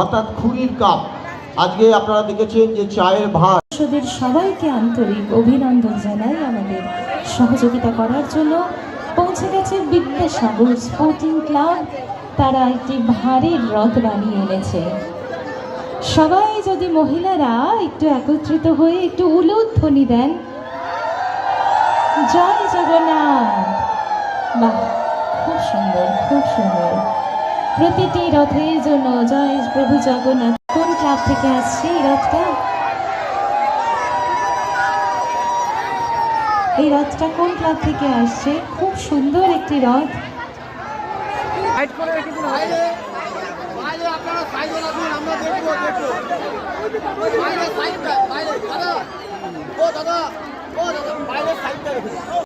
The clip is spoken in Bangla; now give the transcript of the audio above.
অর্থাৎ খুরির কাপ। আজকে আপনারা দেখেছেন যে চায়ের ভাত। সবাইকে আন্তরিক অভিনন্দন জানাই আমাদের সহযোগিতা করার জন্য। পৌঁছে গেছে বিদ্যাসাগর স্পোর্টিং ক্লাব, তারা একটি ভারী রথ বানিয়ে এনেছে। সবাই যদি মহিলারা একটু একত্রিত হয়ে একটু উলুধ্বনি দেন, জয় জগন্নাথ। বাহ, খুব সুন্দর, খুব সুন্দর। প্রতিটি রথের জন্য জয় প্রভু জগন্নাথ। কোন ক্লাব থেকে আসছে এই রথটা? এই রথটা কোন ক্লাব থেকে আসছে? খুব সুন্দর একটি রথ। দাদা